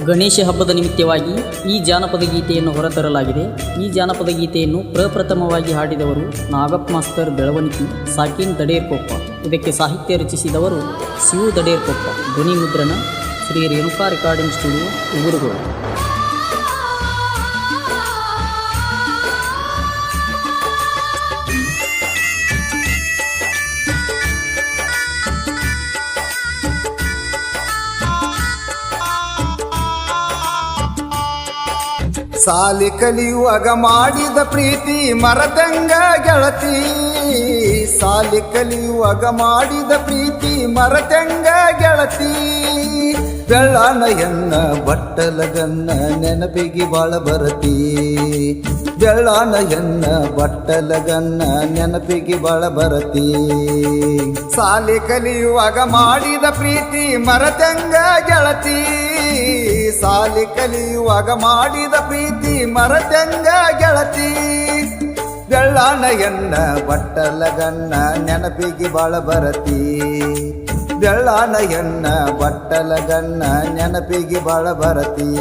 ಗಣೇಶ ಹಬ್ಬದ ನಿಮಿತ್ತವಾಗಿ ಈ ಜಾನಪದ ಗೀತೆಯನ್ನು ಹೊರತರಲಾಗಿದೆ. ಈ ಜಾನಪದ ಗೀತೆಯನ್ನು ಪ್ರಪ್ರಥಮವಾಗಿ ಹಾಡಿದವರು ನಾಗಪ್ಪ ಮಾಸ್ತರ್ ಬೆಳವಣಿಗೆ, ಸಾಕಿನ್ ದಡೇರ್ಕೊಪ್ಪ. ಇದಕ್ಕೆ ಸಾಹಿತ್ಯ ರಚಿಸಿದವರು ಶಿವು ದಡೇರ್ಕೊಪ್ಪ. ಧ್ವನಿ ಮುದ್ರಣ ಶ್ರೀ ರೇಣುಕಾ ರೆಕಾರ್ಡಿಂಗ್ ಸ್ಟುಡಿಯೋ, ಉಗುರುಗಳು. ಸಾಲಿ ಕಲಿಯುವಾಗ ಮಾಡಿದ ಪ್ರೀತಿ ಮರದಂಗ ಗೆಳತಿ, ಸಾಲಿ ಕಲಿಯುವಾಗ ಮಾಡಿದ ಪ್ರೀತಿ ಮರದಂಗ ಗೆಳತಿ. ಬೆಳ್ಳಾನ ಎನ್ನ ಬಟ್ಟಲಗನ್ನ ನೆನಪಿಗೆ ಬಾಳ ಬರತಿ, ಬೆಳ್ಳಾನ ಎನ್ನ ಬಟ್ಟಲಗನ್ನ ನೆನಪಿಗೆ ಬಾಳ ಬರತಿ. ಸಾಲಿ ಕಲಿಯುವಾಗ ಮಾಡಿದ ಪ್ರೀತಿ ಮರದಂಗ ಗೆಳತಿ, ಸಾಲಿ ಕಲಿಯುವಾಗ ಮಾಡಿದ ಪ್ರೀತಿ ಮರದಂಗ ಗೆಳತಿ. ಬೆಳ್ಳಾನ ಎನ್ನ ಬಟ್ಟಲಗನ್ನ ನೆನಪಿಗೆ ಬಾಳ ಬರತಿ, ಬೆಳ್ಳಾನ ಎನ್ನ ಬಟ್ಟಲಗನ್ನ ನೆನಪಿಗೆ ಬಾಳ ಬರತಿ.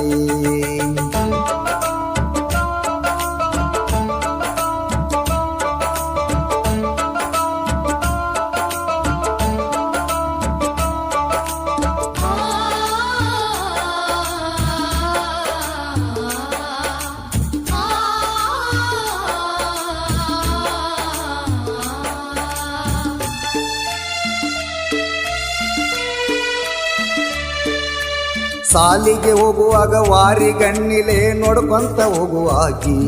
ಸಾಲಿಗೆ ಹೋಗುವಾಗ ವಾರಿಗಣ್ಣಿಲೆ ನೋಡ್ಕೊಂತ ಹೋಗುವಾಕಿ,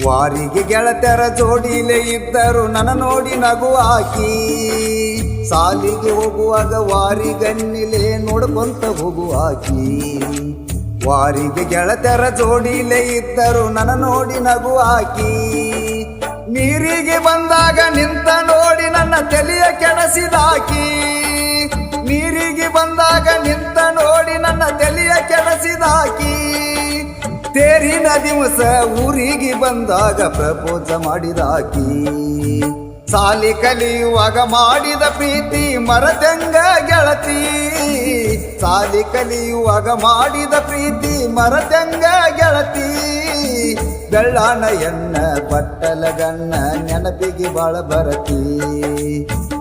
ವಾರಿಗೆ ಗೆಳತರ ಜೋಡಿಲೆ ಇದ್ದರು ನನ್ನ ನೋಡಿ ನಗುವಾಕಿ. ಸಾಲಿಗೆ ಹೋಗುವಾಗ ವಾರಿಗಣ್ಣಿಲೆ ನೋಡ್ಕೊಂತ ಹೋಗುವಾಕಿ, ವಾರಿಗೆ ಗೆಳತರ ಜೋಡಿಲೆ ಇದ್ದರು ನನ್ನ ನೋಡಿ ನಗುವಾಕಿ. ನೀರಿಗೆ ಬಂದಾಗ ನಿಂತ ನೋಡಿ ನನ್ನ ತಲೆಯ ಕೆಡಿಸಿದಾಕಿ, ನೀರಿಗೆ ಬಂದಾಗ ನಿಂತ ನೋಡಿ ನನ್ನ ತಲೆಯ ಕೆಡಿಸಿದಾಕಿ. ತೇರಿನ ದಿವಸ ಊರಿಗೆ ಬಂದಾಗ ಪ್ರಪೋಜ ಮಾಡಿದಾಕಿ. ಸಾಲಿ ಕಲಿಯುವಾಗ ಮಾಡಿದ ಪ್ರೀತಿ ಮರದಂಗ ಗೆಳತಿ, ಸಾಲಿ ಕಲಿಯುವಾಗ ಮಾಡಿದ ಪ್ರೀತಿ ಮರದಂಗ ಗೆಳತಿ. ಬೆಳ್ಳಾನ ಎನ್ನ ಬಟ್ಟಲಗನ್ನ ನೆನಪಿಗೆ ಬಾಳ ಬರತಿ,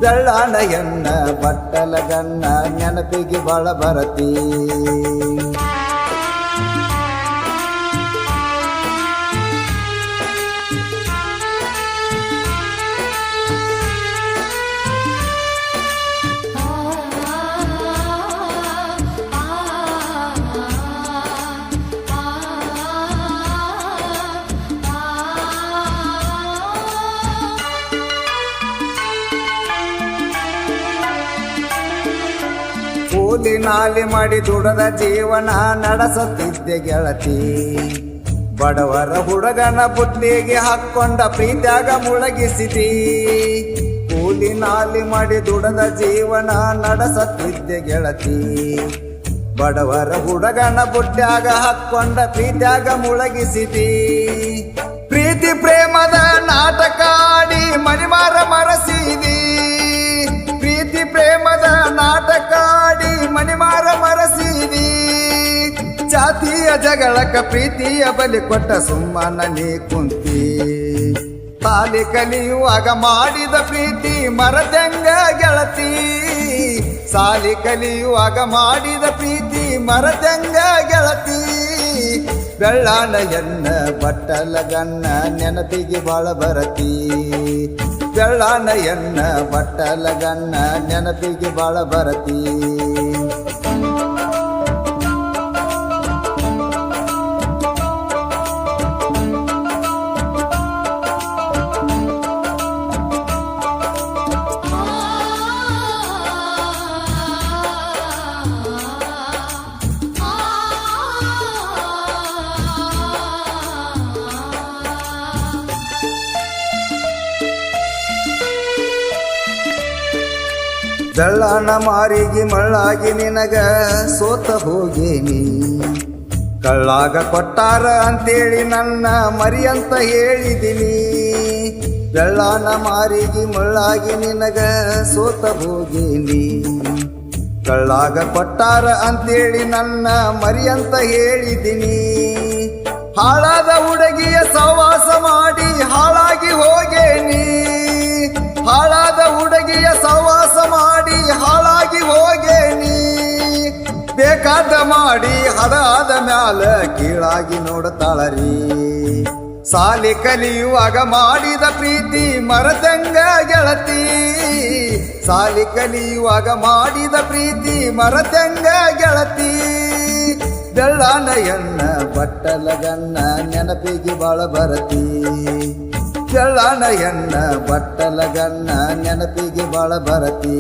ಬೆಳ್ಳಾನ ಎನ್ನ ಬಟ್ಟಲಗನ್ನ ನೆನಪಿಗೆ ಬಾಳ ಬರತಿ. ಕೂಲಿ ನಾಲಿ ಮಾಡಿ ದುಡದ ಜೀವನ ನಡೆಸುತ್ತಿದ್ದೆ ಗೆಳತಿ, ಬಡವರ ಹುಡುಗನ ಬುಟ್ಟಿಗೆ ಹಾಕ್ಕೊಂಡ ಪ್ರೀತ್ಯಾಗ ಮುಳಗಿಸಿದಿ. ಕೂಲಿ ನಾಲಿ ಮಾಡಿ ದುಡದ ಜೀವನ ನಡೆಸುತ್ತಿದ್ದೆ ಗೆಳತಿ, ಬಡವರ ಹುಡುಗನ ಬುಟ್ಟ್ಯಾಗ ಹಾಕ್ಕೊಂಡ ಪ್ರೀತ್ಯಾಗ ಮುಳಗಿಸಿದಿ. ಪ್ರೀತಿ ಪ್ರೇಮದ ನಾಟಕ ಆಡಿ ಮಣಿಮಾರ ಮರಸಿದಿ, ಪ್ರೀತಿ ಪ್ರೇಮದ ನಾಟಕ ಆಡಿ ಮಣಿಮಾರ ಮರಸಿದಿ. ಜಾತಿಯ ಜಗಳಕ ಪ್ರೀತಿಯ ಬಲಿ ಕೊಟ್ಟ ಸುಮ್ಮನ ನೀ ಕುಂತಿ. ಸಾಲಿ ಕಲಿಯುವಾಗ ಮಾಡಿದ ಪ್ರೀತಿ ಮರದಂಗ ಗೆಳತಿ, ಸಾಲಿ ಕಲಿಯುವಾಗ ಮಾಡಿದ ಪ್ರೀತಿ ಮರದಂಗ ಗೆಳತಿ. ಬೆಳ್ಳಾನ ಎನ್ನ ಬಟ್ಟಲಗನ್ನ ನೆನಪಿಗೆ ಬಾಳ ಬರತಿ, ಬೆಳ್ಳಾನ ಎನ್ನ ಬಟ್ಟಲಗನ್ನ ನೆನಪಿಗೆ ಬಾಳ ಬರತಿ. ಬೆಳ್ಳಾನ ಮಾರಿಗೆ ಮಳ್ಳಾಗಿ ನಿನಗ ಸೋತ ಹೋಗೇನಿ, ಕಳ್ಳಾಗ ಕೊಟ್ಟಾರ ಅಂತೇಳಿ ನನ್ನ ಮರಿಯಂತ ಹೇಳಿದಿನಿ. ಬೆಳ್ಳಾನ ಮಾರಿಗೆ ಮಳ್ಳಾಗಿ ನಿನಗ ಸೋತ ಹೋಗೇನಿ, ಕಳ್ಳಾಗ ಕೊಟ್ಟಾರ ಅಂತೇಳಿ ನನ್ನ ಮರಿಯಂತ ಹೇಳಿದಿನಿ. ಹಾಳಾದ ಹುಡುಗಿಯ ಸವಾಸ ಮಾಡಿ ಹಾಳಾಗಿ ಹೋಗೇನಿ. ಹಾಳಾದ ಹುಡುಗಿಯ ಸವಾಸ ಮಾಡಿ ಹಾಳಾಗಿ ಹೋಗೇನಿ. ಬೇಕಾದ ಮಾಡಿ ಹದಾದ ಮ್ಯಾಲ ಕೀಳಾಗಿ ನೋಡತಾಳರಿ. ಸಾಲಿ ಕಲಿಯುವಾಗ ಮಾಡಿದ ಪ್ರೀತಿ ಮರತಂಗ ಗೆಳತಿ. ಸಾಲಿ ಕಲಿಯುವಾಗ ಮಾಡಿದ ಪ್ರೀತಿ ಮರತಂಗ ಗೆಳತಿ. ಬೆಳ್ಳಾನ ಎಣ್ಣ ಬಟ್ಟಲಗನ್ನ ನೆನಪಿಗೆ ಬಾಳ ಬರತಿ. ಬೆಳ್ಳಾನ ಎಣ್ಣ ಬಟ್ಟಲಗನ್ನ ನೆನಪಿಗೆ ಬಾಳ ಬರತಿ.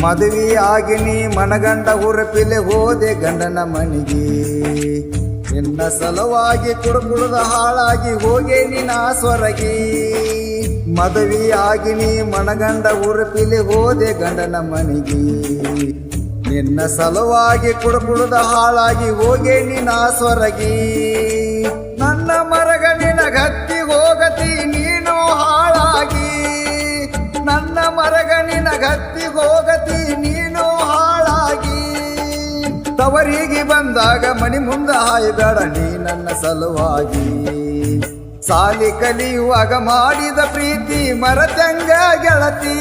ಮದುವೆ ಆಗಿನಿ ಮನಗಂಡ ಹುರಪಿಲೆ ಹೋದೆ ಗಂಡನ ಮನಿಗೆ. ನಿನ್ನ ಸಲುವಾಗಿ ಕುಡುಕುಳದ ಹಾಳಾಗಿ ಹೋಗೇನಿ ನಾ ಸ್ವರಗಿ. ಮದುವೆ ಆಗಿನಿ ಮನಗಂಡ ಹುರಪಿಲೆ ಹೋದೆ ಗಂಡನ ಮನಿಗೆ. ನಿನ್ನ ಸಲುವಾಗಿ ಕುಡುಕುಳದ ಹಾಳಾಗಿ ಹೋಗೇನಿ ನಾ ಸ್ವರಗಿ. ನನ್ನ ಮರಗ ನಿನಗತ್ತಿ ಹೋಗತಿ ನೀನು ಹಾಳಾಗಿ. ನನ್ನ ಮರಗ ನಿನಗತ್ತಿ ಹೋಗತಿ ನೀನು ಹಾಳಾಗಿ. ತವರಿಗೆ ಬಂದಾಗ ಮಣಿ ಮುಂದ ಹಾಯಬೇಡ ನೀ ನನ್ನ ಸಲುವಾಗಿ. ಸಾಲಿ ಕಲಿಯುವಾಗ ಮಾಡಿದ ಪ್ರೀತಿ ಮರತಂಗ ಗೆಳತಿ.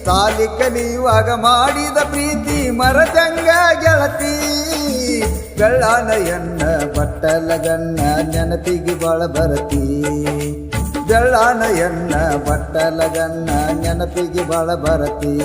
ಸಾಲಿ ಕಲಿಯುವಾಗ ಮಾಡಿದ ಪ್ರೀತಿ ಮರತಂಗ ಗೆಳತಿ. ಬೆಳ್ಳಾನ ಎಣ್ಣ ಬಟ್ಟಲಗನ್ನ ನೆನಪಿಗೆ ಬಾಳ ಬರತಿ. ಬೆಳ್ಳಾನ ಎಣ್ಣ ಬಟ್ಟಲಗನ್ನ ನೆನಪಿಗೆ ಬಾಳ ಬರತಿ.